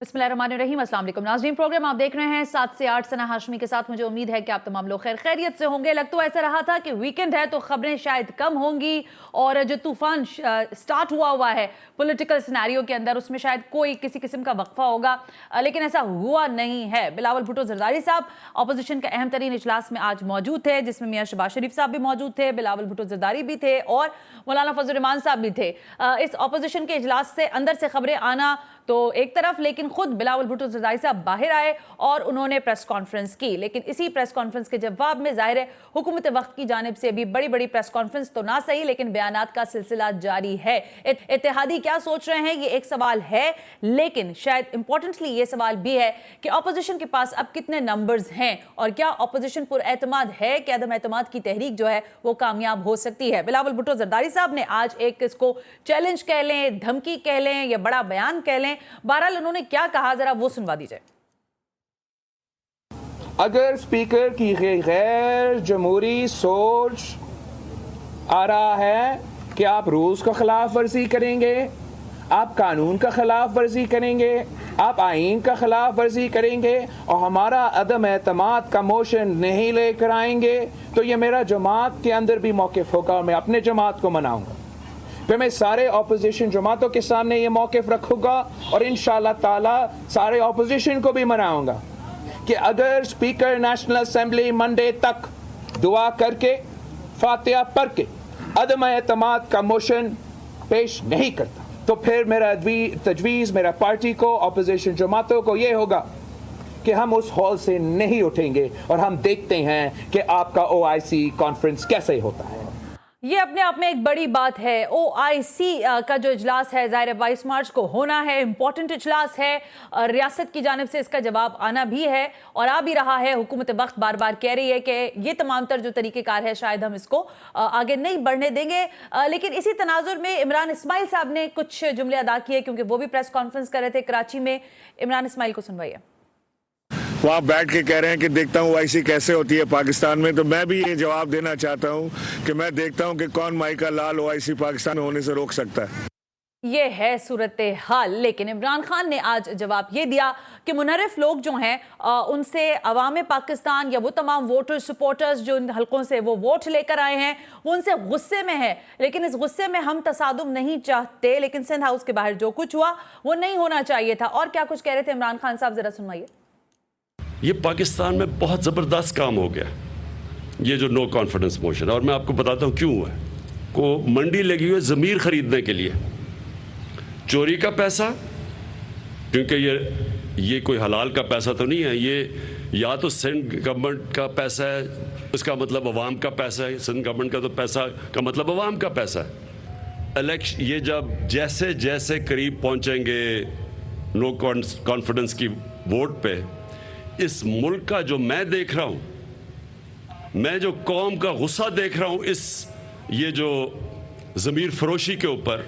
बिस्मिल्लाहिर्रहमानिर्रहीम। अस्सलाम वालेकुम नाज़रीन, प्रोग्राम आप देख रहे हैं 7 से 8 सना हाशमी के साथ। मुझे उम्मीद है कि आप तमाम लोग खैर खैरियत से होंगे। लग तो ऐसा रहा था कि वीकेंड है तो खबरें शायद कम होंगी और जो तूफान स्टार्ट हुआ है पॉलिटिकल सिनेरियो के अंदर उसमें शायद कोई किसी किस्म का वक्फा होगा, लेकिन ऐसा हुआ नहीं है। बिलावल भुट्टो जरदारी साहब अपोजिशन के अहम तरीन इजलास में आज मौजूद थे, जिसमें मियां शहबाज शरीफ साहब भी मौजूद थे, बिलावल भुट्टो जरदारी भी थे और मौलाना फजल रहमान साहब भी थे। इस अपोजिशन के इजलास से अंदर से खबरें आना तो एक तरफ, लेकिन खुद बिलावल भुट्टो जरदारी साहब बाहर आए और उन्होंने प्रेस कॉन्फ्रेंस की। लेकिन इसी प्रेस कॉन्फ्रेंस के जवाब में जाहिर है हुकूमत वक्त की जानिब से भी बड़ी बड़ी प्रेस कॉन्फ्रेंस तो ना सही, लेकिन बयानात का सिलसिला जारी है। इत्तेहादी क्या सोच रहे हैं ये एक सवाल है, लेकिन शायद इंपॉर्टेंटली ये सवाल भी है कि अपोजिशन के पास अब कितने नंबर्स हैं और क्या अपोजिशन पुरएतमाद है कि अदम एतमाद की तहरीक जो है वो कामयाब हो सकती है। बिलावल भुट्टो जरदारी साहब ने आज एक इसको चैलेंज कह लें, धमकी कह लें या बड़ा बयान कह लें, बहरहाल उन्होंने क्या कहा जरा वो सुनवा दीजिए। अगर स्पीकर की गैर जमहूरी सोच आ रहा है कि आप रूल्स का खिलाफ वर्जी करेंगे, आप कानून का खिलाफ वर्जी करेंगे, आप आइन का खिलाफ वर्जी करेंगे और हमारा अदम एतमाद का मोशन नहीं लेकर आएंगे, तो ये मेरा जमात के अंदर भी मौक़िफ़ होगा और मैं अपने जमात को मनाऊंगा। फिर मैं सारे ऑपोजिशन जमातों के सामने ये मौक़िफ़ रखूंगा और इंशाअल्लाह ताला सारे ऑपोजिशन को भी मनाऊंगा कि अगर स्पीकर नेशनल असेंबली मंडे तक दुआ करके फातिहा पढ़ के अदम एतमाद का मोशन पेश नहीं करता, तो फिर मेरा तजवीज़ मेरा पार्टी को, ऑपोजिशन जमातों को ये होगा कि हम उस हॉल से नहीं उठेंगे और हम देखते हैं कि आपका OIC कॉन्फ्रेंस कैसे होता है। ये अपने आप में एक बड़ी बात है। OIC का जो इजलास है ज़ाहिर 22 मार्च को होना है, इंपॉर्टेंट इजलास है, रियासत की जानिब से इसका जवाब आना भी है और आ भी रहा है। हुकूमत वक्त बार बार कह रही है कि ये तमाम तर जो तरीक़ेकार है शायद हम इसको आगे नहीं बढ़ने देंगे, लेकिन इसी तनाजुर में इमरान इस्माइल साहब ने कुछ जुमले अदा किए क्योंकि वो भी प्रेस कॉन्फ्रेंस कर रहे थे कराची में। इमरान इस्माइल को सुनवाइए। वहाँ बैठ के कह रहे हैं कि देखता हूँ OIC कैसे होती है पाकिस्तान में, तो मैं भी ये जवाब देना चाहता हूँ कि मैं देखता हूँ कि कौन माई का लाल OIC पाकिस्तान में होने से रोक सकता है। ये है सूरत हाल। लेकिन इमरान खान ने आज जवाब ये दिया कि मुनहरिफ लोग जो हैं उनसे अवाम पाकिस्तान या वो तमाम वोटर्स सपोर्टर्स जो इन हलकों से वो वोट लेकर आए हैं वो उनसे गुस्से में है, लेकिन इस गुस्से में हम तसादुम नहीं चाहते, लेकिन सिंध हाउस के बाहर जो कुछ हुआ वो नहीं होना चाहिए था। और क्या कुछ कह रहे थे इमरान खान साहब, जरा सुनवाइए। ये पाकिस्तान में बहुत ज़बरदस्त काम हो गया ये जो नो कॉन्फिडेंस मोशन, और मैं आपको बताता हूँ क्यों हुआ। को मंडी लगी हुई है ज़मीर ख़रीदने के लिए, चोरी का पैसा, क्योंकि ये कोई हलाल का पैसा तो नहीं है, ये या तो सिंध गवर्नमेंट का पैसा है, इसका मतलब अवाम का पैसा है, सिंध गवर्नमेंट का तो पैसा का मतलब अवाम का पैसा है। इलेक्शन ये जब जैसे जैसे करीब पहुँचेंगे नो कॉन्फिडेंस की वोट पे, इस मुल्क का जो मैं देख रहा हूँ, मैं जो कौम का गुस्सा देख रहा हूँ इस ये जो ज़मीर फरोशी के ऊपर,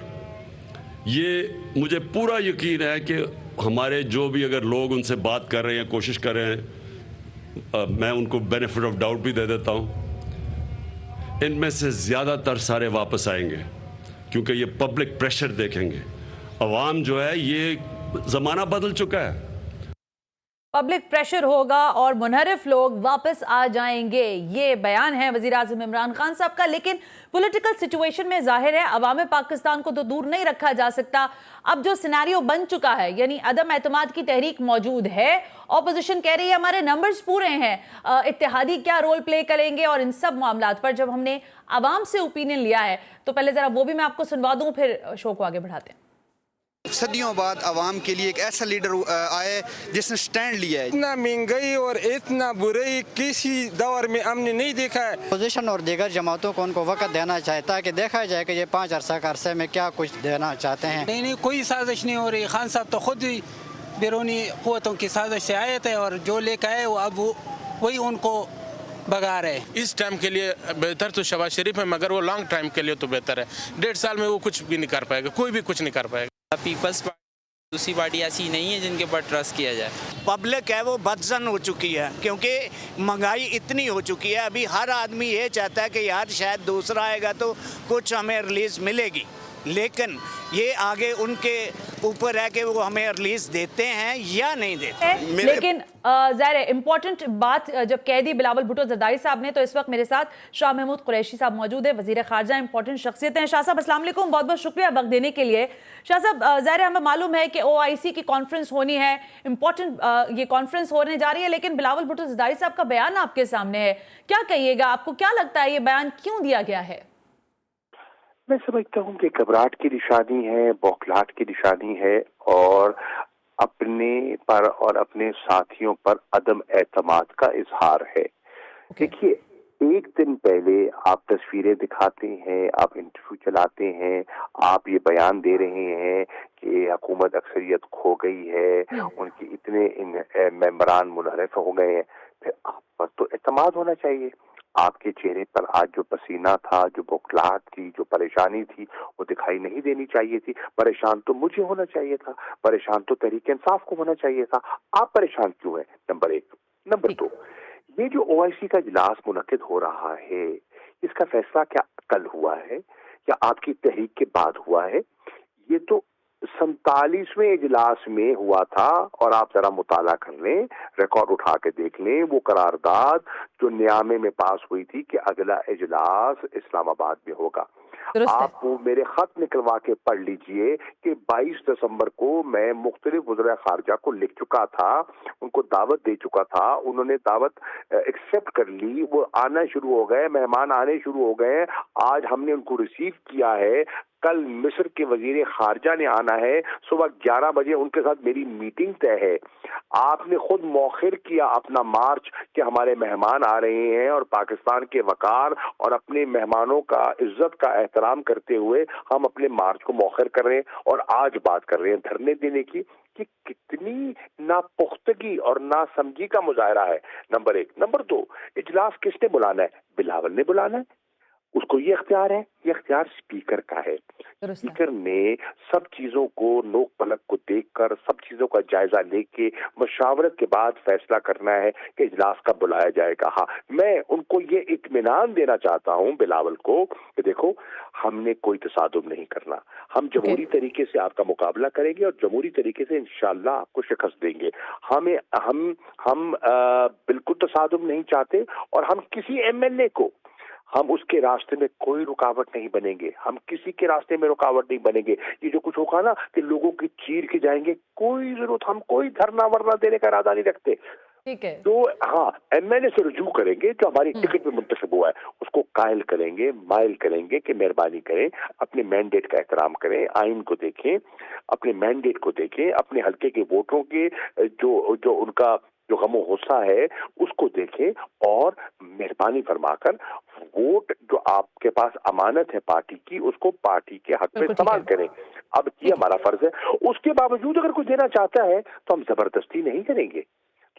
ये मुझे पूरा यकीन है कि हमारे जो भी अगर लोग उनसे बात कर रहे हैं, कोशिश कर रहे हैं, मैं उनको बेनिफिट ऑफ डाउट भी दे देता हूँ, इनमें से ज़्यादातर सारे वापस आएंगे क्योंकि ये पब्लिक प्रेशर देखेंगे। अवाम जो है, ये ज़माना बदल चुका है, पब्लिक प्रेशर होगा और मुनहरिफ लोग वापस आ जाएंगे। ये बयान है वज़ीर आज़म इमरान खान साहब का। लेकिन पॉलिटिकल सिचुएशन में जाहिर है अवाम पाकिस्तान को तो दूर नहीं रखा जा सकता। अब जो सिनेरियो बन चुका है, यानी अदम एतमाद की तहरीक मौजूद है, ऑपोजिशन कह रही है हमारे नंबर्स पूरे हैं, इत्तेहादी क्या रोल प्ले करेंगे, और इन सब मामलात पर जब हमने अवाम से ओपिनियन लिया है तो पहले ज़रा वो भी मैं आपको सुनवा दूँ, फिर शो को आगे बढ़ाते हैं। सदियों बाद आवाम के लिए एक ऐसा लीडर आए जिसने स्टैंड लिया है। इतना महंगाई और इतना बुराई किसी दौर में हमने नहीं देखा है। अपोजिशन और दीगर जमातों को उनको वक्त देना चाहिए ताकि देखा जाए कि ये 5 अरसे में क्या कुछ देना चाहते हैं। नहीं, कोई साजिश नहीं हो रही। खान साहब तो खुद ही बैरूनी क़ुव्वतों की साजिश से आए थे और जो लेकर आए वो अब वही उनको भगा रहे। इस टाइम के लिए बेहतर तो शहबाज शरीफ है, मगर वो लॉन्ग टाइम के लिए तो बेहतर है। 1.5 साल में वो कुछ भी नहीं कर पाएगा, कोई भी कुछ नहीं कर पाएगा। पीपल्स पार्टी दूसरी पार्टी ऐसी नहीं है जिनके ऊपर ट्रस्ट किया जाए। पब्लिक है वो बदजन हो चुकी है क्योंकि महंगाई इतनी हो चुकी है। अभी हर आदमी ये चाहता है कि यार शायद दूसरा आएगा तो कुछ हमें रिलीज मिलेगी, लेकिन ये आगे उनके ऊपर है कि वो हमें रिलीज देते हैं या नहीं देते। लेकिन ज़ाहिर है इम्पोर्टेंट बात जब कह दी बिलावल भुट्टो जरदारी साहब ने, तो इस वक्त मेरे साथ शाह महमूद कुरैशी साहब मौजूद है, वजीर खारजा, इंपॉर्टेंट शख्सियत हैं। शाह साहब अस्सलाम वालेकुम, बहुत बहुत शुक्रिया वक्त देने के लिए। शाह साहब, ज़ाहिर है हमें मालूम है कि OIC की कॉन्फ्रेंस होनी है, इंपॉर्टेंट ये कॉन्फ्रेंस होने जा रही है, लेकिन बिलावल भुट्टो जरदारी साहब का बयान आपके सामने है, क्या कहिएगा? आपको क्या लगता है ये बयान क्यों दिया गया है? मैं समझता हूँ कि घबराहट की निशानी है, बौखलाहट की निशानी है, और अपने पर और अपने साथियों पर अदम एतमाद का इजहार है। देखिए, एक दिन पहले आप तस्वीरें दिखाते हैं, आप इंटरव्यू चलाते हैं, आप ये बयान दे रहे हैं कि हुकूमत अक्सरियत खो गई है, उनके इतने मेंबरान मुनहरफ हो गए हैं, फिर आप पर तो एतमाद होना चाहिए। आपके चेहरे पर आज जो पसीना था, जो बौखलाहट थी, जो परेशानी थी, वो दिखाई नहीं देनी चाहिए थी। परेशान तो मुझे होना चाहिए था, परेशान तो तहरीक इंसाफ को होना चाहिए था। आप परेशान क्यों हैं? नंबर एक। नंबर दो, ये जो OIC का इजलास मुनक्किद हो रहा है, इसका फैसला क्या कल हुआ है या आपकी तहरीक के बाद हुआ है? ये तो 47वें इजलास में हुआ था, और आप जरा मुताला कर लें, रिकॉर्ड उठा के देख लें, वो करारदाद जो नियामे में पास हुई थी कि अगला इजलास इस्लामाबाद में होगा। आप वो मेरे खत निकलवा के पढ़ लीजिए कि 22 दिसंबर को मैं मुख्तलिफ वज़ीर खारजा को लिख चुका था, उनको दावत दे चुका था, उन्होंने दावत एक्सेप्ट कर ली, वो आना शुरू हो गए, मेहमान आने शुरू हो गए। आज हमने उनको रिसीव किया है, कल मिस्र के वजीर खारजा ने आना है, सुबह 11 बजे उनके साथ मेरी मीटिंग तय है। आपने खुद मौखिर किया अपना मार्च कि हमारे मेहमान आ रहे हैं, और पाकिस्तान के वकार और अपने मेहमानों का इज्जत का एहतराम करते हुए हम अपने मार्च को मौखिर कर रहे हैं, और आज बात कर रहे हैं धरने देने की। कि कितनी नापुख्तगी और नासमझी का मुजाहरा है, नंबर एक। नंबर दो, इजलास किसने बुलाना है? बिलावल ने बुलाना है, उसको ये इख्तियार है, ये इख्तियार स्पीकर का है। स्पीकर ने सब चीजों को नोक पलक को देखकर, सब चीजों का जायजा लेके मशावरत के बाद फैसला करना है कि इजलास कब बुलाया जाएगा। हाँ, मैं उनको ये इत्मीनान देना चाहता हूँ बिलावल को कि देखो, हमने कोई तसादुम नहीं करना, हम जमहूरी तरीके से आपका मुकाबला करेंगे और जमहूरी तरीके से इंशाअल्लाह आपको शिकस्त देंगे। हम बिल्कुल तसादुम नहीं चाहते, और हम किसी MLA को, हम उसके रास्ते में कोई रुकावट नहीं बनेंगे, हम किसी के रास्ते में रुकावट नहीं बनेंगे। ये जो कुछ होगा ना कि लोगों की चीर के जाएंगे, कोई जरूरत, हम कोई धरना वरना देने का इरादा नहीं रखते। ठीक है। तो हाँ, MLA से रुजू करेंगे, जो हमारी टिकट में मुंतखब हुआ है उसको कायल करेंगे, माइल करेंगे कि मेहरबानी करें, अपने मैंडेट का एहतराम करें, आइन को देखें, अपने मैंडेट को देखें, अपने हल्के के वोटों के जो उनका जो गमो गुस्सा है उसको देखें, और मेहरबानी फरमाकर वोट जो आपके पास अमानत है पार्टी की, उसको पार्टी के हक में इस्तेमाल करें। अब ये हमारा फर्ज है। उसके बावजूद अगर कुछ देना चाहता है तो हम जबरदस्ती नहीं करेंगे।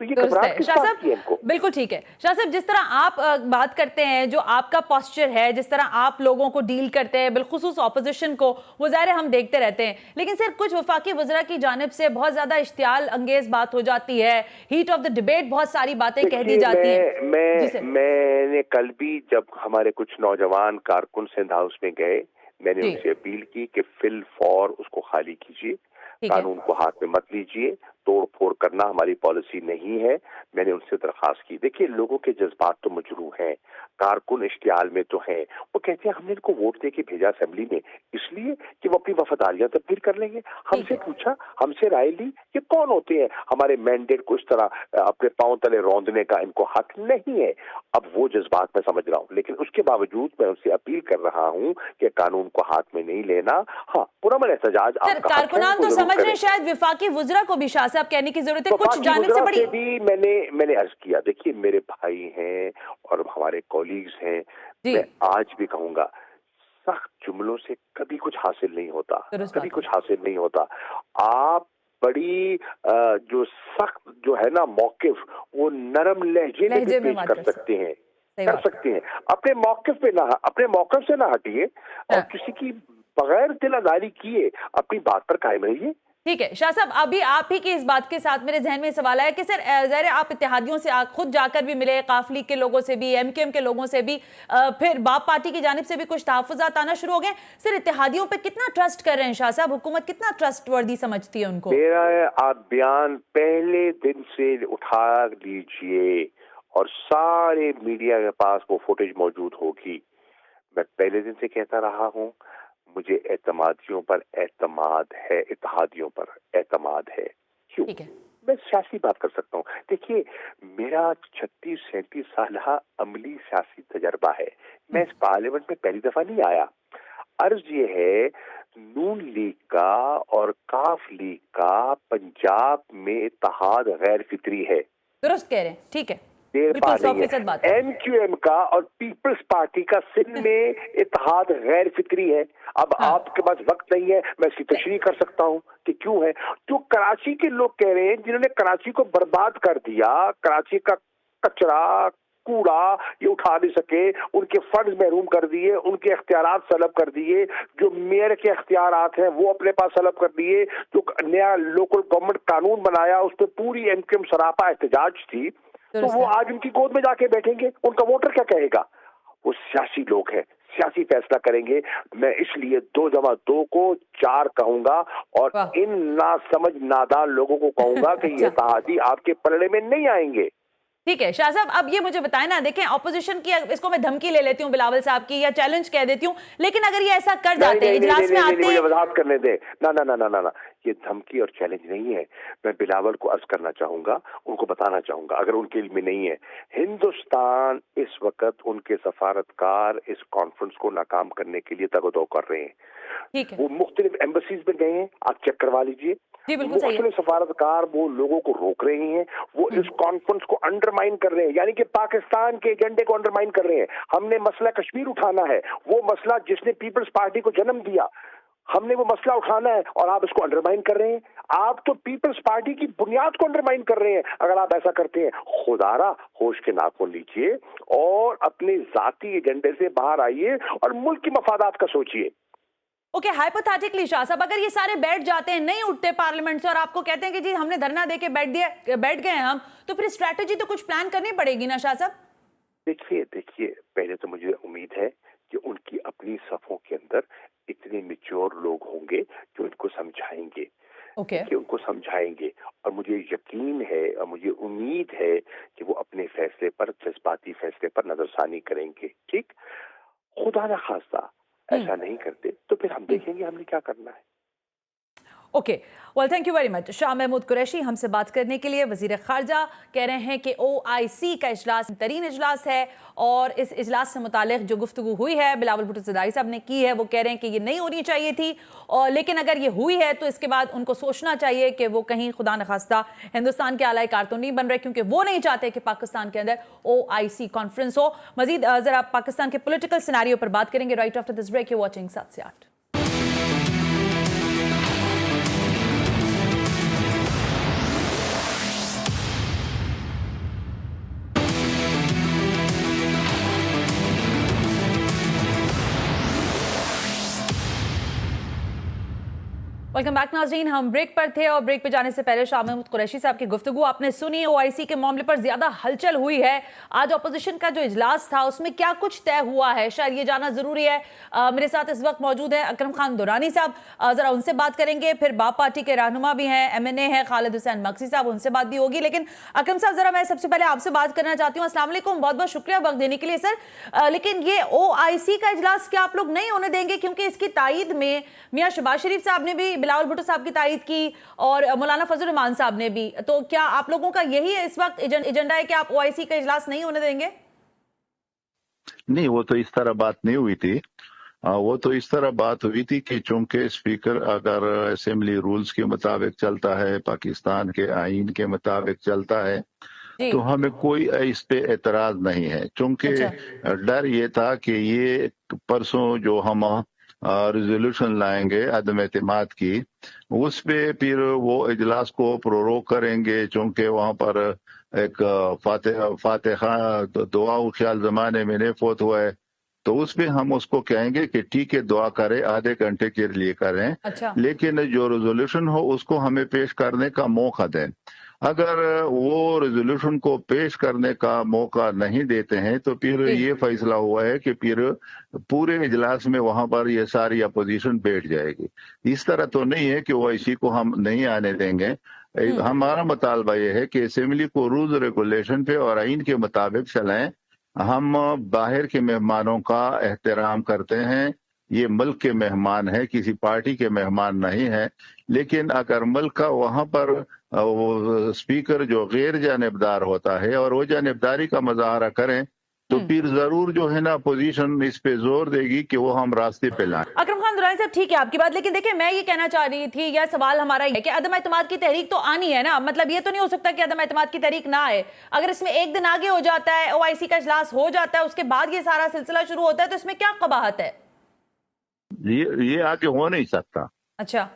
तो ये घबराहट किस बात की है इनको? बिल्कुल ठीक है शाह साहब, जिस तरह आप बात करते हैं, जो आपका पोस्चर है, जिस तरह आप लोगों को डील करते हैं, बिलखुसूस ऑपोजिशन को, वो ज़ाहिर है हम देखते रहते हैं, लेकिन सर कुछ वफाकी वज़रा की जानिब से बहुत ज्यादा इश्तियाल अंगेज बात हो जाती है, हीट ऑफ द डिबेट बहुत सारी बातें कह दी जाती हैं। मैंने कल भी जब हमारे कुछ नौजवान कारकुन सिंध हाउस में गए, मैंने उनसे अपील की कि फिल फॉर उसको खाली कीजिए, कानून को हाथ में मत लीजिए, तोड़ फोड़ करना हमारी पॉलिसी नहीं है। मैंने उनसे दरखास्त की। देखिए, लोगों के जज्बात तो मजरूह हैं, कारकुन इश्तियाल में तो हैं, वो कहते हैं हमने इनको वोट दे के भेजा असेंबली में इसलिए कि वो अपनी वफादारियां तब्दील कर लेंगे। हमसे पूछा, हमसे राय ली, ये कौन होते हैं हमारे मैंडेट को इस तरह अपने पांव तले रौंदने का? इनको हक नहीं है। अब वो जज्बात मैं समझ रहा हूँ, लेकिन उसके बावजूद मैं उनसे अपील कर रहा हूँ कि कानून को हाथ में नहीं लेना। हाँ, पुरअमन एहतजाज कारकुनान तो समझ रहे, शायद विफाकी वज़रा को भी शाह साहब कहने की जरूरत है, कुछ जानिब से बड़ी भी मैंने अर्ज किया। देखिए, मेरे भाई हैं और हमारे कॉलीग्स हैं, मैं आज भी कहूंगा, सख्त जुमलों से कभी कुछ हासिल नहीं होता, कभी कुछ हासिल नहीं होता। आप बड़ी जो सख्त जो है ना मौकिफ, वो नरम लहजे में भी पेश कर सकते हैं, अपने मौकिफ पे ना, अपने मौकिफ से ना हटिए, और किसी की बगैर दिल आजारी किए अपनी बात पर कायम रहिए। ठीक है शाह साहब, अभी आप ही की इस बात के साथ मेरे जहन में सवाल आया कि सर ज़ाहिर आप इत्तेहादियों से खुद जाकर भी मिले, काफ लीग के लोगों से भी, एमकेएम के लोगों से भी, फिर बाप पार्टी की जानिब से भी कुछ तहफ़्फ़ुज़ात आना शुरू हो गए। सर इत्तेहादियों पे कितना ट्रस्ट कर रहे हैं शाह साहब? हुकूमत कितना ट्रस्ट वर्दी समझती है उनको? मेरा आप बयान पहले दिन से उठा लीजिए और सारे मीडिया के पास वो फुटेज मौजूद होगी। मैं पहले दिन से कहता रहा हूँ, मुझे एतमादियों पर एतमाद है, इत्तेहादियों पर एतमाद है। क्यों? मैं सियासी बात कर सकता हूँ। देखिए, मेरा 36-37 साल अमली सियासी तजर्बा है। मैं इस पार्लियामेंट में पहली दफा नहीं आया। अर्ज ये है, नून लीग का और काफ लीग का पंजाब में इत्तेहाद गैर फितरी है। दुरुस्त कह रहे हैं, ठीक है, एमक्यूएम का और पीपल्स पार्टी का सिंध में इत्तेहाद गैर फितरी है। अब आपके पास वक्त नहीं है, मैं इसकी तशरीह कर सकता हूँ कि क्यों है। जो कराची के लोग कह रहे हैं, जिन्होंने कराची को बर्बाद कर दिया, कराची का कचरा कूड़ा ये उठा नहीं सके, उनके फंड महरूम कर दिए, उनके इख्तियारात सलब कर दिए, जो मेयर के इख्तियारात हैं वो अपने पास सलब कर दिए, जो नया लोकल गवर्नमेंट कानून बनाया उस पर पूरी एमक्यूएम सरापा एहतजाज थी, तो वो आज उनकी गोद में जाके बैठेंगे। उनका वोटर क्या कहेगा? वो सियासी लोग हैं, सियासी फैसला करेंगे। मैं इसलिए 2+2 को 4 कहूंगा और इन नासमझ नादान लोगों को कहूंगा कि ये इत्तेहादी आपके पलड़े में नहीं आएंगे। ठीक है शाह साहब, अब ये मुझे बताएं ना, देखें ऑपोजिशन की, इसको मैं धमकी ले लेती हूँ बिलावल साहब की या चैलेंज कह देती हूँ, लेकिन अगर ये ऐसा कर जाते हैं, इजलास में आते हैं, वजाहत करने दे। ना ना ना ना ना ना, ये धमकी और चैलेंज नहीं है। मैं बिलावल को अर्ज करना चाहूंगा, उनको बताना चाहूंगा, अगर उनके इल्म में नहीं है, हिंदुस्तान इस वक्त उनके सफारतकार इस कॉन्फ्रेंस को नाकाम करने के लिए तगदो कर रहे हैं। ठीक है, वो मुख्तलिफ एम्बेसीज में गए हैं, आप चेक करवा लीजिए। मुख्तलिफ सफारतकार वो लोगों को रोक रहे हैं, वो इस कॉन्फ्रेंस को अंडरमाइन कर रहे हैं, यानी कि पाकिस्तान के एजेंडे को अंडरमाइन कर रहे हैं। हमने मसला कश्मीर उठाना है, वो मसला जिसने पीपल्स पार्टी को जन्म दिया, हमने वो मसला उठाना है और आप इसको अंडरमाइन कर रहे हैं। आप तो पीपल्स पार्टी की बुनियाद को अंडरमाइन कर रहे हैं। अगर आप ऐसा करते हैं, खुदारा होश के नाखून लीजिए और अपने जाती एजेंडे से बाहर आइए और मुल्क की मफादात का सोचिए। ओके, हाइपोथेटिकली शाह साहब, अगर ये सारे बैठ जाते हैं, नहीं उठते पार्लियामेंट से और आपको कहते हैं कि जी हमने धरना देके बैठ गए हम, तो फिर स्ट्रैटेजी तो कुछ प्लान करनी पड़ेगी ना शाह साहब? देखिए, पहले तो मुझे उम्मीद है कि उनकी अपनी सफों के अंदर इतने मैच्योर लोग होंगे जो इनको समझाएंगे। कि उनको समझाएंगे और मुझे यकीन है और मुझे उम्मीद है कि वो अपने फैसले पर, जज्बाती फैसले पर नजरसानी करेंगे। ठीक, खुदा ना खास्ता ऐसा नहीं करते तो फिर हम देखेंगे हमने क्या करना है। Okay, well thank you very much. Shah Mahmood Qureshi हमसे बात करने के लिए। वजीर खारजा कह रहे हैं कि OIC का इजलास तरीन इजलास है और इस इजलास से मुतालिक जो गुफ्तगू हुई है बिलावल भुट्टो ज़रदारी साहब ने की है, वो कह रहे हैं कि ये नहीं होनी चाहिए थी, और लेकिन अगर ये हुई है तो इसके बाद उनको सोचना चाहिए कि वो कहीं खुदा न खास्ता हिंदुस्तान के आला कार तो नहीं बन रहे, क्योंकि वो नहीं चाहते कि पाकिस्तान के अंदर OIC कॉन्फ्रेंस हो। मजीद जरा पाकिस्तान के पोलिटिकल सिनेरियो पर बात करेंगे right after this break. You watching 7 से 8। वेलकम बैक नाज़रीन, हम ब्रेक पर थे और ब्रेक पे जाने से पहले शाह महमूद कुरैशी साहब की गुफ्तगू आपने सुनी। OIC के मामले पर ज्यादा हलचल हुई है। आज अपोजिशन का जो इजलास था उसमें क्या कुछ तय हुआ है, शायद ये जानना जरूरी है। मेरे साथ इस वक्त मौजूद है अकरम खान दुरानी साहब, जरा उनसे बात करेंगे। फिर बाप पार्टी के रहनुमा भी हैं, MNA है खालिद हुसैन मक्सी साहब, उनसे बात भी होगी। लेकिन अकरम साहब, जरा मैं सबसे पहले आपसे बात करना चाहती हूँ। अस्सलाम वालेकुम, बहुत बहुत शुक्रिया वक्त देने के लिए सर। लेकिन ये OIC का इजलास क्या आप लोग नहीं होने देंगे, क्योंकि इसकी तायद में मियां शहबाज शरीफ साहब ने भी, बिलावल भुट्टो साहब की तायद की और मौलाना फजल रहमान साहब ने भी। तो क्या आप लोगों का यही इस वक्त एजेंडा है कि आप OIC का इजलास नहीं होने देंगे? नहीं, वो तो इस तरह बात नहीं हुई थी। वो तो इस तरह बात हुई थी कि चूंकि स्पीकर अगर असेंबली रूल्स के मुताबिक चलता है, पाकिस्तान के आईन के मुताबिक चलता है, तो हमें कोई इस पे एतराज नहीं है। चूंकि डर ये था कि ये परसों जो हम रिजोल्यूशन लाएंगे अदम एतमाद की, उस पे फिर वो इजलास को प्रोरोग करेंगे, चूंकि वहां पर एक फातिहा दुआ ख्याल जमाने में नहीं फोत हुआ है, तो उसमें हम उसको कहेंगे कि ठीक है, दुआ करें, आधे घंटे के लिए करें, अच्छा। लेकिन जो रेजोल्यूशन हो उसको हमें पेश करने का मौका दें। अगर वो रेजोल्यूशन को पेश करने का मौका नहीं देते हैं तो फिर ये फैसला हुआ है कि फिर पूरे इजलास में वहां पर ये सारी अपोजिशन बैठ जाएगी। इस तरह तो नहीं है कि ओवैसी को हम नहीं आने देंगे। हमारा मुतालबा ये है कि असेंबली को रूल्स रेगुलेशन पे और आइन के मुताबिक चलाएं। हम बाहर के मेहमानों का एहतराम करते हैं, ये मुल्क के मेहमान है, किसी पार्टी के मेहमान नहीं है। लेकिन अगर मुल्क का वहां पर वो स्पीकर जो गैर जानिबदार होता है और वो जानिबदारी का मुजाहरा करें तो फिर जरूर जो है ना अपोजिशन इस पे जोर देगी कि वो हम रास्ते पे लाएं। अकरम खान दुरानी साहब, ठीक है आपकी बात, लेकिन देखिए मैं ये कहना चाह रही थी, यह सवाल हमारा है कि अदम एतमाद की तहरीक तो आनी है ना। मतलब ये तो नहीं हो सकता कि अदम एतमाद की तहरीक ना आए। अगर इसमें एक दिन आगे हो जाता है, ओआईसी का इजलास हो जाता है, उसके बाद ये सारा सिलसिला शुरू होता है, तो इसमें क्या कबाहत है? ये आगे हो नहीं सकता। अच्छा,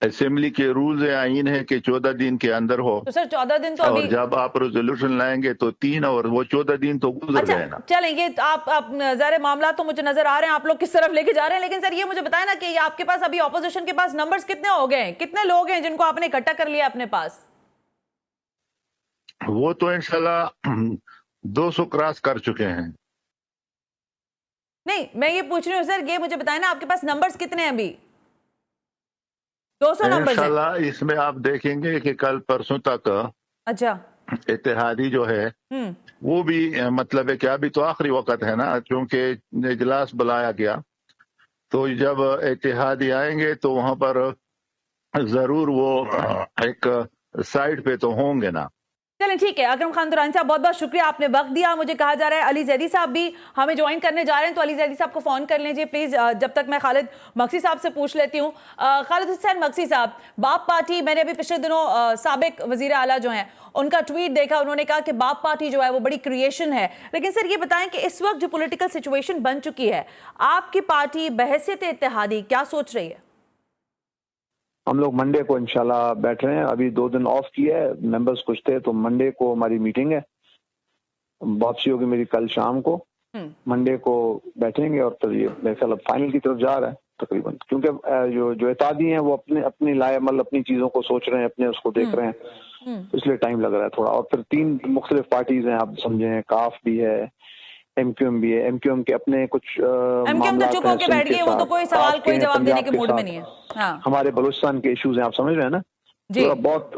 असेंबली के रूल्स आइन है कि 14 दिन के अंदर हो। तो सर 14 दिन तो और अभी जब आप रेजोल्यूशन लाएंगे तो 3 और वो 14 दिन तो गुजर गए ना। चलेंगे, आप ज़ाहिर मामला तो मुझे नजर आ रहे हैं आप लोग किस तरफ लेके जा रहे हैं, लेकिन सर ये मुझे बताएं ना कि ये आपके पास अभी ऑपोजिशन के पास नंबर्स कितने हो गए हैं, कितने लोग हैं जिनको आपने इकट्ठा कर लिया अपने पास? वो तो इंशाल्लाह 200 क्रॉस कर चुके हैं। नहीं, मैं ये पूछ रही हूँ सर, ये मुझे बताएं ना आपके पास नंबर्स कितने हैं अभी? 200 नंबर्स हैं। इंशाल्लाह इसमें आप देखेंगे कि कल परसों तक अच्छा इत्तेहादी जो है वो भी मतलब है कि अभी तो आखिरी वक्त है ना, क्योंकि इजलास बुलाया गया, तो जब इत्तेहादी आएंगे तो वहां पर जरूर वो एक साइड पे तो होंगे ना। चलें ठीक है, अकरम खान दुरानी साहब बहुत बहुत शुक्रिया, आपने वक्त दिया। मुझे कहा जा रहा है अली जैदी साहब भी हमें ज्वाइन करने जा रहे हैं, तो अली जैदी साहब को फोन कर लीजिए प्लीज, जब तक मैं खालिद मक्सी साहब से पूछ लेती हूँ। खालिद हुसैन मक्सी साहब, बाप पार्टी, मैंने अभी पिछले दिनों साबिक वजीर आला जो हैं उनका ट्वीट देखा, उन्होंने कहा कि बाप पार्टी जो है वो बड़ी क्रिएशन है। लेकिन सर ये बताएं कि इस वक्त जो पॉलिटिकल सिचुएशन बन चुकी है, आपकी पार्टी बहैसियत इत्तेहादी क्या सोच रही है? हम लोग मंडे को इंशाल्लाह बैठ रहे हैं, अभी 2 दिन ऑफ किया है, मेंबर्स कुछ थे, तो मंडे को हमारी मीटिंग है, वापसी होगी मेरी कल शाम को। मंडे को बैठेंगे और फिर ये मेरे ख्याल फाइनल की तरफ जा रहा है तकरीबन, क्योंकि जो इत्तेहादी हैं वो अपनी लायमल अपनी चीजों को सोच रहे हैं, अपने उसको देख रहे हैं, इसलिए टाइम लग रहा है थोड़ा। और फिर 3 मुख्तलिफ पार्टीज हैं, आप समझे, काफ भी है, एमक्यूएम भी है। एमक्यूएम के अपने कुछ एमक्यूएम तो चुप होकर बैठ गए, वो तो कोई सवाल कोई जवाब देने के मूड में नहीं है। हाँ। हमारे बलूचिस्तान के इश्यूज हैं, आप समझ रहे हैं ना, तो बहुत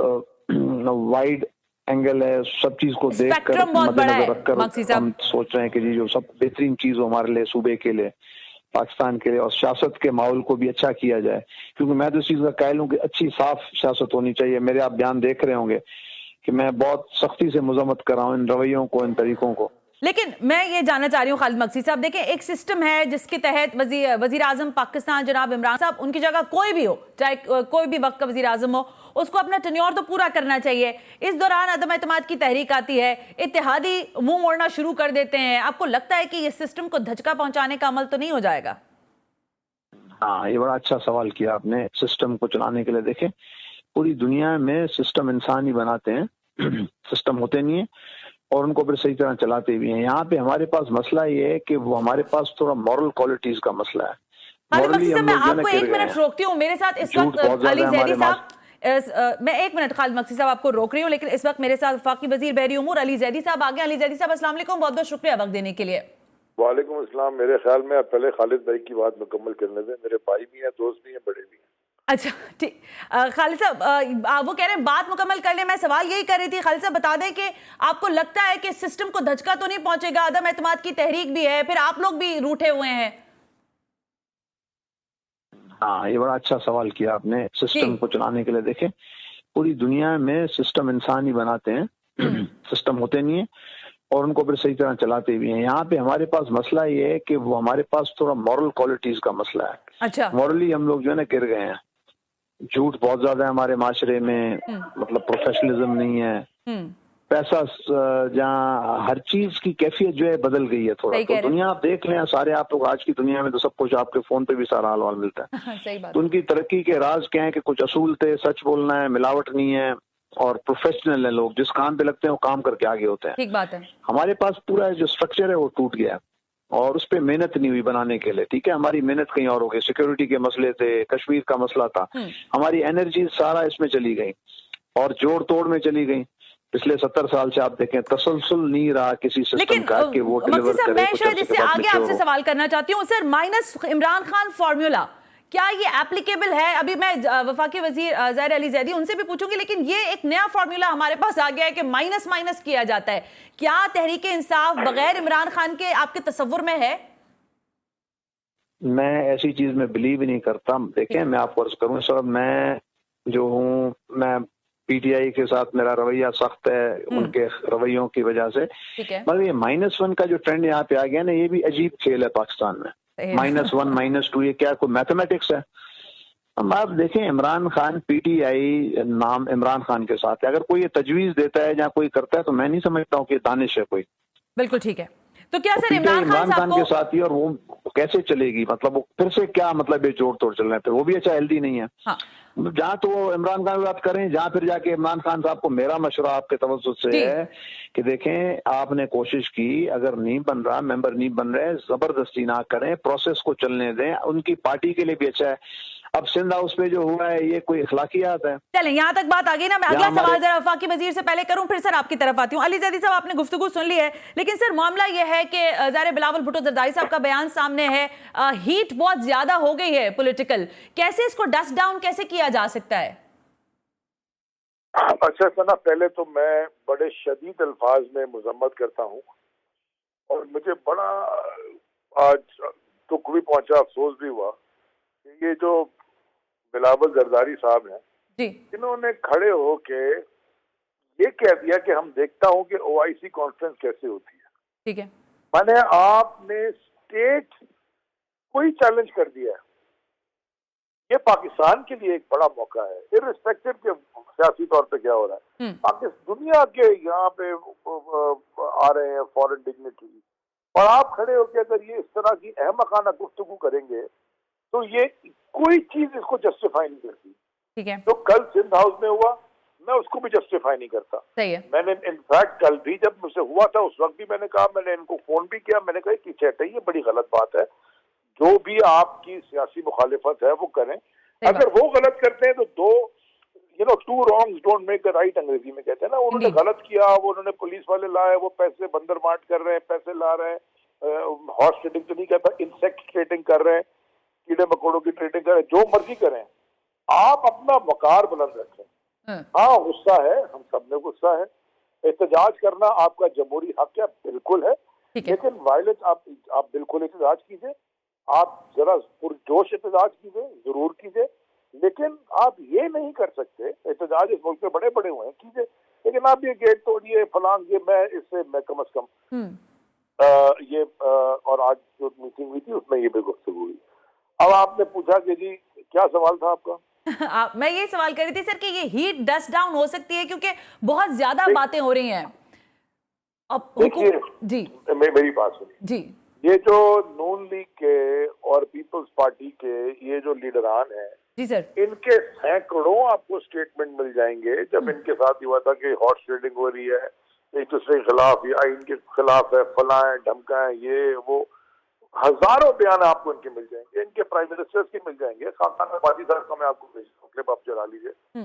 वाइड एंगल है, सब चीज को देखकर मद्देनजर रखकर हम सोच रहे हैं कि जी जो सब बेहतरीन चीज हो हमारे लिए, सूबे के लिए, पाकिस्तान के लिए, और सियासत के माहौल को भी अच्छा किया जाए। क्योंकि मैं तो इस चीज का कायल हूँ कि अच्छी साफ सियासत होनी चाहिए। मेरे आप बयान देख रहे होंगे कि मैं बहुत सख्ती से मजम्मत कर रहा हूँ इन रवैयों को, इन तरीकों को। लेकिन मैं ये जानना चाह रही हूँ खालिद मक्सी साहब, देखिए एक सिस्टम है जिसके तहत वजीर आजम पाकिस्तान जनाब इमरान साहब, उनकी जगह कोई भी हो, चाहे कोई भी वक्त का वजीर आजम हो, उसको अपना टेन्योर तो पूरा करना चाहिए। इस दौरान अदम एतमाद की तहरीक आती है, इत्तेहादी मुंह मोड़ना शुरू कर देते हैं। आपको लगता है कि ये सिस्टम को धचका पहुंचाने का अमल तो नहीं हो जाएगा? हाँ, ये बड़ा अच्छा सवाल किया आपने। सिस्टम को चलाने के लिए देखें, पूरी दुनिया में सिस्टम इंसान ही बनाते हैं, सिस्टम होते नहीं है और उनको फिर सही तरह चलाते भी हैं। यहाँ पे हमारे पास मसला ये है कि वो हमारे पास थोड़ा मॉरल क्वालिटीज का मसला है। मैं आपको 1 मिनट रोकती हूँ, मेरे साथ इस वक्त अली जैदी साहब, मैं 1 मिनट खालिद मक्सी साहब आपको रोक रही हूँ, लेकिन इस वक्त मेरे साथ वफाकी वजीर बहरी उमूर अली जैदी साहब आ गए। अली जैदी साहब अस्सलाम वालेकुम, बहुत बहुत शुक्रिया वक्त देने के लिए। वालेकुम अस्सलाम। मेरे ख्याल में आप पहले खालिद भाई की बात मुकम्मल करने दें, मेरे भाई भी हैं, दोस्त भी हैं, बड़े भी हैं। अच्छा ठीक, खालिद साहब वो कह रहे हैं बात मुकम्मल कर ले, मैं सवाल यही कर रही थी। खालिद साहब बता दें कि आपको लगता है कि सिस्टम को धचका तो नहीं पहुंचेगा? अदम एतमाद की तहरीक भी है, फिर आप लोग भी रूठे हुए हैं। हाँ, ये बड़ा अच्छा सवाल किया आपने। सिस्टम को चलाने के लिए देखें, पूरी दुनिया में सिस्टम इंसान ही बनाते हैं, सिस्टम होते नहीं है और उनको फिर सही तरह चलाते भी हैं। यहाँ पे हमारे पास मसला ये है कि वो हमारे पास थोड़ा मॉरल क्वालिटीज का मसला है। अच्छा, मॉरली हम लोग जो है ना गिर गए हैं। झूठ बहुत ज्यादा है हमारे माशरे में, मतलब प्रोफेशनलिज्म नहीं है, पैसा, जहाँ हर चीज की कैफियत जो है बदल गई है थोड़ा। तो दुनिया आप देख लें, सारे आप लोग आज की दुनिया में तो सब कुछ आपके फोन पे भी सारा हाल वाल मिलता है। सही बात। तो उनकी तरक्की के राज क्या है कि कुछ असूल थे, सच बोलना है, मिलावट नहीं है और प्रोफेशनल है लोग, जिस काम पे लगते हैं वो काम करके आगे होते हैं। ठीक बात है। हमारे पास पूरा जो स्ट्रक्चर है वो टूट गया है। और उस पर मेहनत नहीं हुई बनाने के लिए। ठीक है, हमारी मेहनत कहीं और हो गई, सिक्योरिटी के मसले थे, कश्मीर का मसला था, हमारी एनर्जी सारा इसमें चली गई और जोड़ तोड़ में चली गई। पिछले 70 साल से आप देखें तसलसल नहीं रहा किसी सिस्टम का कि वो डिलीवर करे। मैं शायद इससे आगे आपसे सवाल करना चाहती हूँ sir, minus Imran Khan formula क्या ये एप्लीकेबल है? अभी मैं वफाकी वजीर ज़ाहिर अली ज़ैदी उनसे भी पूछूंगी, लेकिन ये एक नया फॉर्मूला हमारे पास आ गया है कि माइनस माइनस किया जाता है। क्या तहरीक इंसाफ बगैर इमरान खान के आपके तस्वुर में है? मैं ऐसी चीज में बिलीव ही नहीं करता। देखें, मैं आपको अर्ज करूं सर, मैं जो हूं, मैं पीटीआई के साथ मेरा रवैया सख्त है उनके रवैयों की वजह से, मगर ये -1 का जो ट्रेंड यहाँ पे आ गया ना, ये भी अजीब खेल है पाकिस्तान में। -1 -2 ये क्या कोई मैथमेटिक्स है? हम आप देखें, इमरान खान पीटीआई नाम इमरान खान के साथ है। अगर कोई ये तजवीज देता है या कोई करता है तो मैं नहीं समझता हूँ कि दानिश है कोई। बिल्कुल ठीक है। तो क्या सर इमरान खान के साथ ही, और वो कैसे चलेगी? मतलब वो फिर से क्या मतलब ये जोड़ तोड़ चल रहे हैं, फिर वो भी अच्छा हेल्दी नहीं है। हाँ। जहाँ तो वो इमरान खान की बात करें, जहाँ फिर जाके इमरान खान साहब को मेरा मशवरा आपके तवज्जुह से है कि देखें, आपने कोशिश की, अगर नहीं बन रहा, मेंबर नहीं बन रहे, जबरदस्ती ना करें, प्रोसेस को चलने दें, उनकी पार्टी के लिए भी अच्छा है। अब सिंध हाउस पे जो हुआ है ये कोई इखलाकियात है? चलें, यहाँ तक बात आ गई ना। मैं अगला सवाल जरा वफाकी वजीर से पहले करूं, फिर सर आपकी तरफ आती हूँ। अली ज़ैदी साहब, आपने गुफ्तगू सुन ली है, लेकिन सर मामला ये है कि ज़ाहिर बिलावल भुट्टो जरदारी साहब का बयान सामने है, हीट बहुत ज्यादा हो गई है पॉलिटिकल, कैसे इसको डस्ट डाउन कैसे किया जा सकता है? अच्छा सना, पहले तो मैं बड़े शदीद अल्फाज में मजम्मत करता हूँ और मुझे बड़ा आज दुख भी पहुंचा, अफसोस भी हुआ कि ये जो बिलावल जरदारी साहब हैं, इन्होंने खड़े होके ये कह दिया कि हम देखता हूं कि ओआईसी कॉन्फ्रेंस कैसे होती है। ठीक है, माने आपने स्टेट को ही चैलेंज कर दिया है। ये पाकिस्तान के लिए एक बड़ा मौका है, इर्रिस्पेक्टिव के सियासी तौर पे क्या हो रहा है। पाकिस्तान दुनिया के यहाँ पे आ रहे हैं फॉरेन डिग्निटरी, और आप खड़े होकर अगर ये इस तरह की अहमकाना गुफ्तगू करेंगे तो ये कोई चीज इसको जस्टिफाई नहीं करती। ठीक है, तो कल सिंध हाउस में हुआ, मैं उसको भी जस्टिफाई नहीं करता। सही है। मैंने इनफैक्ट कल भी जब मुझसे हुआ था उस वक्त भी मैंने कहा, मैंने इनको फोन भी किया, मैंने कहा कि चैट है, ये बड़ी गलत बात है, जो भी आपकी सियासी मुखालिफत है वो करें। अगर वो गलत करते हैं तो दो two wrongs don't make a right, अंग्रेजी में कहते हैं ना। उन्होंने गलत किया, वो उन्होंने पुलिस वाले लाए, वो पैसे बंदर मार्ट कर रहे हैं, पैसे ला रहे हैं, हॉर्स ट्रेडिंग तो नहीं कहता, इंसेक्ट ट्रेडिंग कर रहे हैं, कीड़े मकोड़ों की ट्रेडिंग करें, जो मर्जी करें, आप अपना वकार बुलंद रखें। हाँ, गुस्सा है, हम सब में गुस्सा है, एहतजाज करना आपका जमहूरी हक है, बिल्कुल है, लेकिन वायलेंस आप बिल्कुल एहतजाज कीजिए, आप जरा पुरजोश एहतजाज कीजिए, जरूर कीजिए, लेकिन आप ये नहीं कर सकते, एहतजाज इस मुल्क में बड़े बड़े हुए हैं, कीजिए, लेकिन आप ये गेट तोड़िए फलांग, ये मैं कम अज कम और आज जो मीटिंग हुई थी उसमें ये भी गुफ्तगू हुई। अब आपने पूछा कि जी क्या सवाल था आपका? मैं ये सवाल कर रही थी सर कि ये हीट डस्ट डाउन हो सकती है क्योंकि बहुत ज्यादा बातें हो रही हैं। अब देखिए जी, मेरी बात सुनिए जी, ये जो नून लीग के और पीपल्स पार्टी के ये जो लीडरान हैं, जी सर, इनके सैकड़ों आपको स्टेटमेंट मिल जाएंगे जब इनके साथ हुआ था कि हॉर्स ट्रेडिंग हो रही है, एक दूसरे के खिलाफ या इनके खिलाफ है, फलाएं धमकाएं, ये वो हजारों बयान आपको इनके मिल जाएंगे, इनके प्राइम मिनिस्टर्स के मिल जाएंगे। खान अबादी साहब का मैं आपको भेजता हूँ, क्लिप आप चला लीजिए,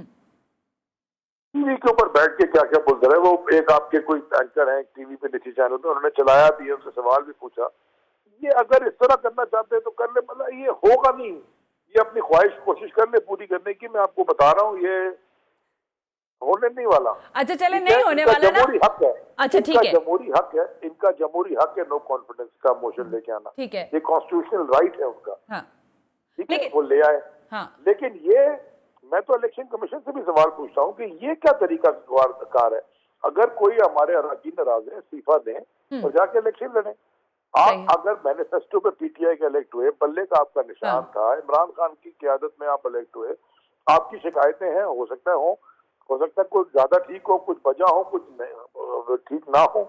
टीवी के ऊपर बैठ के क्या क्या बोलते रहे। वो एक आपके कोई एंकर हैं टीवी पे निजी चैनल पे, उन्होंने चलाया भी है, उनसे सवाल भी पूछा, ये अगर इस तरह करना चाहते हैं तो कर ले, मतलब ये होगा नहीं, ये अपनी ख्वाहिश कोशिश कर ले पूरी करने की, मैं आपको बता रहा हूँ ये होने नहीं वाला। अच्छा चले, नहीं होने वाला ना, जमहूरी हक है। अच्छा ठीक है, जमहूरी हक है, इनका जमहूरी हक है नो कॉन्फिडेंस का मोशन लेके आना, ठीक है, ये कॉन्स्टिट्यूशनल राइट है उनका। हाँ, ठीक है, वो ले आए। हाँ, लेकिन ये मैं तो इलेक्शन कमीशन से भी सवाल पूछता हूँ कि ये क्या तरीका कार है? अगर कोई हमारे अराकीन नाराज है, इस्तीफा दें और जाके इलेक्शन लड़ें। आप अगर मैनिफेस्टो पे पीटीआई का इलेक्ट हुए, बल्ले का आपका निशान था, इमरान खान की क़यादत में आप इलेक्ट हुए, आपकी शिकायतें हैं, हो सकता है कुछ ज्यादा ठीक हो, कुछ बजा हो, कुछ ठीक ना हो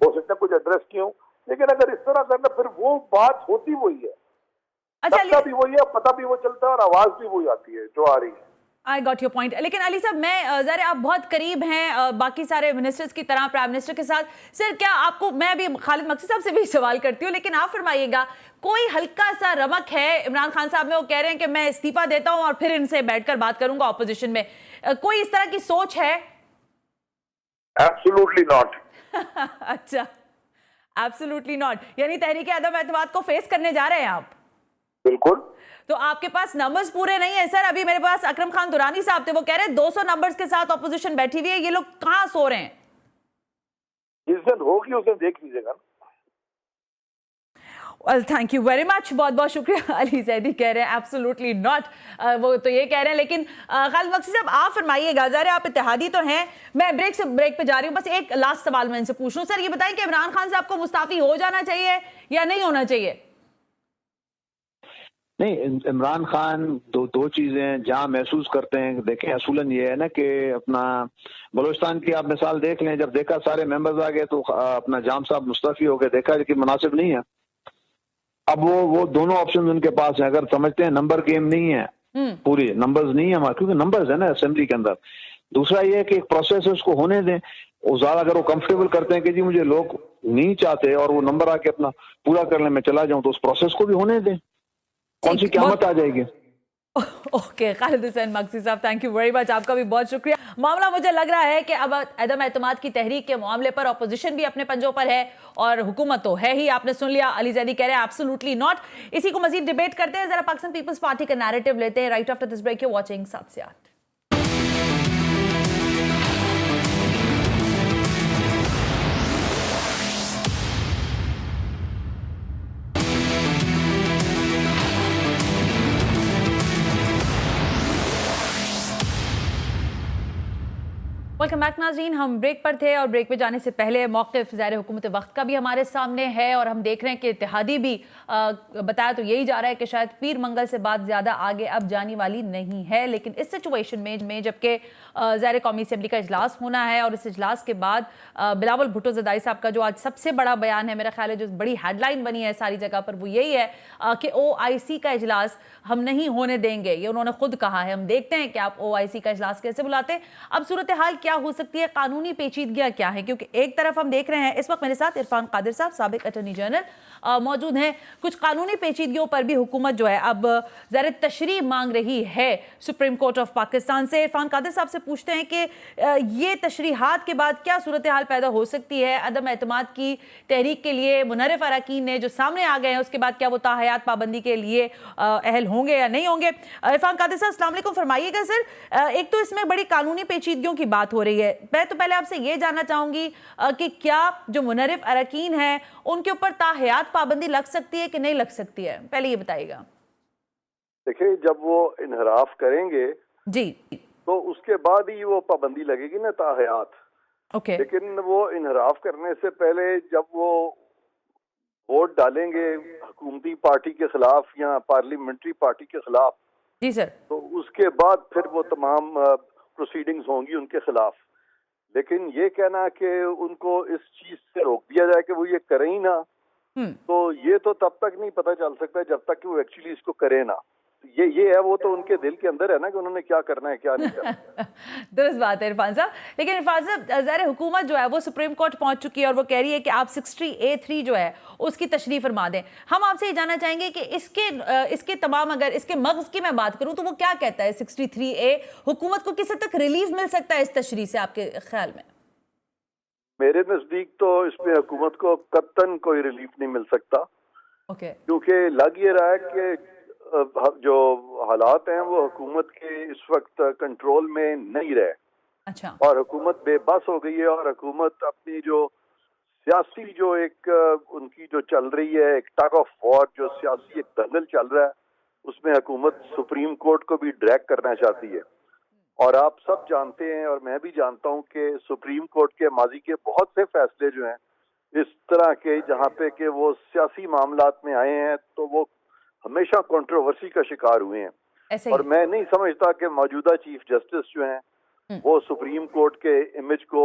सकता है कुछ एड्रेस किए हो, लेकिन अगर इस तरह करना फिर वो बात होती वही है, अच्छा भी वही है, पता भी वो चलता है और आवाज भी वही आती है जो आ रही है। I got your point. लेकिन अली साहब, मैं ज़रा आप बहुत करीब हैं बाकी सारे मिनिस्टर्स की तरह, प्राइम मिनिस्टर के साथ। सर, क्या आपको, मैं अभी खालिद मकसी साहब से भी सवाल करती हूँ, लेकिन आप फरमाइएगा, कोई हल्का सा रमक है इमरान खान साहब में? वो कह रहे हैं कि मैं इस्तीफा देता हूँ और फिर इनसे बैठकर बात करूंगा ऑपोजिशन में। कोई इस तरह की सोच है? Absolutely not. अच्छा, एब्सोल्युटली नॉट, यानी तहरीक अदम एतमाद को फेस करने जा रहे हैं आप? बिल्कुल। तो आपके पास नंबर्स पूरे नहीं है सर। अभी मेरे पास अकरम खान दुरानी साहब थे, वो कह रहे हैं 200 नंबर्स के साथ ऑपोजिशन बैठी हुई है। ये लोग कहां सो रहे हैं? जिस दिन होगी उस दिन देख लीजिएगा। Well, thank you very much, बहुत बहुत शुक्रिया। अली जैदी कह रहे हैं एब्सोल्युटली नॉट, वो तो ये कह रहे हैं। लेकिन खालिद मकसी साहब, आप फरमाइएगा, ज़रा आप इत्तेहादी तो हैं। मैं ब्रेक पे जा रही हूँ, बस एक लास्ट सवाल मैं इनसे पूछ लूँ। सर, ये बताएं कि इमरान खान साहब को मुस्ताफी हो जाना चाहिए या नहीं होना चाहिए? नहीं, इमरान खान दो चीजें जहाँ महसूस करते हैं। देखें, असूलन ये है ना कि अपना बलूचिस्तान की आप मिसाल देख लें। जब देखा सारे मेंबर्स आ गए तो अपना जाम साहब मुस्तफी हो गए, देखा कि मुनासिब नहीं है। अब वो दोनों ऑप्शन उनके पास है। अगर समझते हैं नंबर गेम नहीं है, पूरी नंबर्स नहीं है हमारे, क्योंकि नंबर्स है ना असेंबली के अंदर। दूसरा ये है कि एक प्रोसेस है, उसको होने दें। ज्यादा अगर वो कंफर्टेबल करते हैं कि जी मुझे लोग नहीं चाहते और वो नंबर आके अपना पूरा कर ले, मैं चला जाऊं, तो उस प्रोसेस को भी होने दें। कौन सी क़यामत आ जाएगी? ओके, खालिद हुसैन मकसी साहब, थैंक यू वेरी मच, आपका भी बहुत शुक्रिया। मामला मुझे लग रहा है कि अब अदम एतमाद की तहरीक के मामले पर ऑपोजिशन भी अपने पंजों पर है और हुकूमत तो है ही। आपने सुन लिया, अली जैदी कह रहे हैं एब्सोल्युटली नॉट। इसी को मजीद डिबेट करते हैं। जरा पाकिस्तान पीपल्स पार्टी का नैरेटिव लेते हैं right after this break. You watching 7 से 8। वेलकम बैक नाज़रीन। हम ब्रेक पर थे और ब्रेक पे जाने से पहले मौक़िफ़ ज़ाहिर हुकूमत वक्त का भी हमारे सामने है और हम देख रहे हैं कि इत्तेहादी भी बताया तो यही जा रहा है कि शायद पीर मंगल से बात ज़्यादा आगे अब जाने वाली नहीं है। लेकिन इस सिचुएशन में जबकि ज़ाहिर कौमी असम्बली का इजलास होना है और इस इजलास के बाद बिलावल भुट्टो ज़रदारी साहब का जो आज सबसे बड़ा बयान है, मेरा ख्याल है जो बड़ी हेडलाइन बनी है सारी जगह पर, वो यही है कि OIC का इजलास हम नहीं होने देंगे। ये उन्होंने खुद कहा है। हम देखते हैं कि आप OIC का इजलास कैसे बुलाते हैं। अब सूरत हाल क्या हो सकती है, कानूनी पेचीदगियां क्या है, क्योंकि एक तरफ हम देख रहे हैं इस वक्त मेरे साथ इरफान कादिर साहब, साबिक अटॉर्नी जनरल, मौजूद हैं। कुछ कानूनी पेचीदगियों पर भी हुकूमत जो है अब ज़रा तशरीह मांग रही है सुप्रीम कोर्ट ऑफ पाकिस्तान से। इरफान कादिर साहब से पूछते हैं कि ये तशरीहात के बाद क्या सूरत हाल पैदा हो सकती है अदम एतमाद की तहरीक के लिए? मुनर्रिफ अरकान ने जो सामने आ गए हैं उसके बाद क्या वो ताहयात पाबंदी के लिए अहल होंगे या नहीं होंगे? इरफान कादिर साहब, अस्सलाम वालेकुम। फरमाइएगा सर, एक तो इसमें बड़ी कानूनी पेचीदगियों की बात हो रही है। मैं तो पहले आपसे ये जानना चाहूंगी कि क्या जो मुनर्रिफ अरकान हैं उनके ऊपर ताहयात पाबंदी लग सकती है कि नहीं लग सकती है? पहले ये बताइएगा। देखिए, जब वो इनहराफ करेंगे जी तो उसके बाद ही वो पाबंदी लगेगी ना ताहयात। ओके। लेकिन वो इनहराफ करने से पहले जब वो वोट डालेंगे हुकूमती पार्टी के खिलाफ या पार्लियामेंट्री पार्टी के खिलाफ, जी सर, तो उसके बाद फिर वो तमाम प्रोसीडिंग्स होंगी उनके खिलाफ। लेकिन ये कहना कि उनको इस चीज से रोक दिया जाए कि वो ये करें ही ना, तो ये तो तब तक नहीं पता चल सकता जब तक कि वो एक्चुअली इसको करे ना। ये है, वो तो उनके दिल के अंदर है ना कि उन्होंने क्या करना है क्या नहीं करना। दुरुस्त बात है इरफान साहब। लेकिन इरफान साहब, ज़ाहिर हुकूमत जो है वो सुप्रीम कोर्ट पहुंच चुकी है और वो कह रही है कि आप 60A3 जो है उसकी तशरीह फरमा दें। हम आपसे ये जानना चाहेंगे कि इसके तमाम, अगर इसके मग़ज़ की मैं बात करूं तो वो क्या कहता है 63A? हुकूमत को किस हद तक रिलीफ मिल सकता है इस तशरीह से आपके ख्याल में? मेरे नजदीक तो इसमें हुकूमत को कतन कोई रिलीफ नहीं मिल सकता। ओके। क्योंकि लग ये रहा है कि जो हालात हैं वो हुकूमत के इस वक्त कंट्रोल में नहीं रहे। अच्छा। और हुकूमत बेबस हो गई है और हुकूमत अपनी जो सियासी जो एक उनकी जो चल रही है एक टग ऑफ वॉर, जो सियासी एक दंगल चल रहा है, उसमें हुकूमत सुप्रीम कोर्ट को भी ड्रैग करना चाहती है। और आप सब जानते हैं और मैं भी जानता हूं कि सुप्रीम कोर्ट के माजी के बहुत से फैसले जो हैं इस तरह के, जहां पे कि वो सियासी मामलात में आए हैं, तो वो हमेशा कंट्रोवर्सी का शिकार हुए हैं। और मैं नहीं समझता कि मौजूदा चीफ जस्टिस जो हैं वो सुप्रीम कोर्ट के इमेज को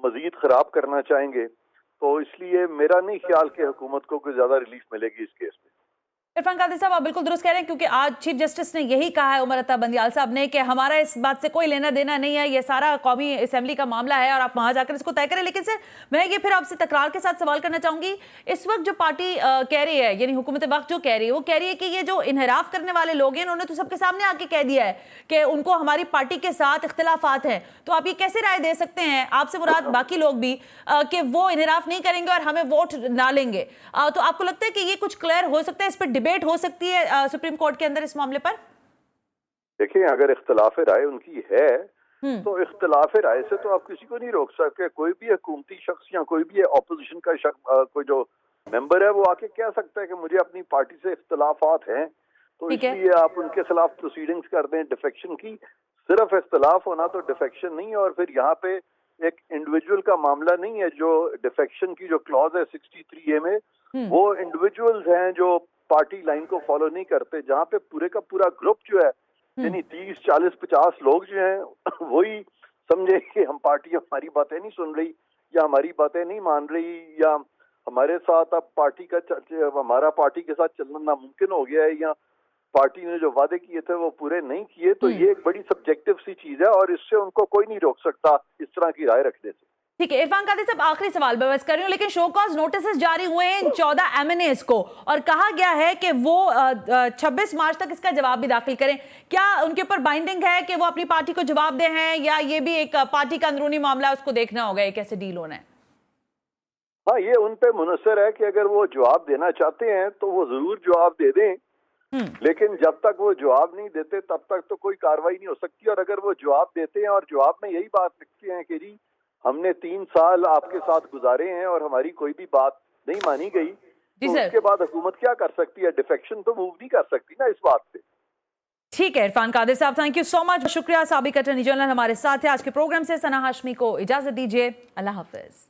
मजीद खराब करना चाहेंगे। तो इसलिए मेरा नहीं ख्याल कि हुकूमत को कोई ज्यादा रिलीफ मिलेगी इस केस में। इरफान कादिर साहब, आप बिल्कुल दुरुस्त कह रहे हैं, क्योंकि आज चीफ जस्टिस ने यही कहा है, उमर अता बंदियाल साहब ने, कि हमारा इस बात से कोई लेना देना नहीं है, ये सारा कौमी असेंबली का मामला है और आप वहां जाकर इसको तय करें। लेकिन सर, मैं ये फिर आपसे तकरार के साथ सवाल करना चाहूंगी, इस वक्त जो पार्टी कह रही है, यानी हुकूमत वक्त जो कह रही है, वो कह रही है कि ये जो इनहराफ करने वाले लोग हैं, उन्होंने तो सबके सामने आके कह दिया है कि उनको हमारी पार्टी के साथ इख्तिलाफात हैं। तो आप ये कैसे राय दे सकते हैं, आपसे मुराद बाकी लोग भी, कि वो इनहराफ नहीं करेंगे और हमें वोट ना लेंगे? तो आपको लगता है कि ये कुछ क्लियर हो सकता है, इस पर डिबेट हो सकती है सुप्रीम कोर्ट के अंदर इस मामले पर? देखिए, अगर इख्तिलाफ राय उनकी है तो इख्तिलाफ राय से तो आप किसी को नहीं रोक सकते। कोई भी हुकूमती शख्स या कोई भी ऑपोजिशन का शख्स, कोई जो मेंबर है, वो आके कह सकता है कि मुझे अपनी पार्टी से इख्तिलाफात हैं, तो इसलिए आप उनके खिलाफ प्रोसीडिंग्स कर दें डिफेक्शन की। सिर्फ इख्तिलाफ होना तो डिफेक्शन नहीं है। और फिर यहाँ पे एक इंडिविजुअल का मामला नहीं है। जो डिफेक्शन की जो क्लॉज है 63A में, वो इंडिविजुअल्स हैं जो पार्टी लाइन को फॉलो नहीं करते। जहाँ पे पूरे का पूरा ग्रुप जो है, यानी 30, 40, 50 लोग जो हैं, वही समझे कि हम पार्टी हमारी बातें नहीं सुन रही या हमारी बातें नहीं मान रही, या हमारे साथ अब हमारा पार्टी के साथ चलना नामुमकिन हो गया है, या पार्टी ने जो वादे किए थे वो पूरे नहीं किए। तो ये एक बड़ी सब्जेक्टिव सी चीज है और इससे उनको कोई नहीं रोक सकता इस तरह की राय रखने से। ठीक है इरफान कादिर साहब, आखिरी सवाल बस कर रही हूँ, लेकिन शो कॉज नोटिस जारी हुए हैं 14 MNAs को, और कहा गया है कि वो 26 मार्च तक इसका जवाब भी दाखिल करें। क्या उनके ऊपर बाइंडिंग है कि वो अपनी पार्टी को जवाब दे हैं, या ये भी एक पार्टी का अंदरूनी मामला है, उसको देखना होगा ये कैसे डील होना है? हाँ, ये उन पे मुनसर है कि अगर वो जवाब देना चाहते हैं तो वो जरूर जवाब दे दें, लेकिन जब तक वो जवाब नहीं देते तब तक तो कोई कार्रवाई नहीं हो सकती। और अगर वो जवाब देते हैं और जवाब में यही बात लिखते हैं कि जी हमने 3 साल आपके साथ गुजारे हैं और हमारी कोई भी बात नहीं मानी गई, तो उसके बाद हुकूमत क्या कर सकती है? डिफेक्शन तो मूव नहीं कर सकती ना इस बात पे। ठीक है इरफान कादिर साहब, थैंक यू सो मच, शुक्रिया। साबिक अटॉर्नी जनरल हमारे साथ है आज के प्रोग्राम से। सना हाशमी को इजाजत दीजिए, अल्लाह हाफिज।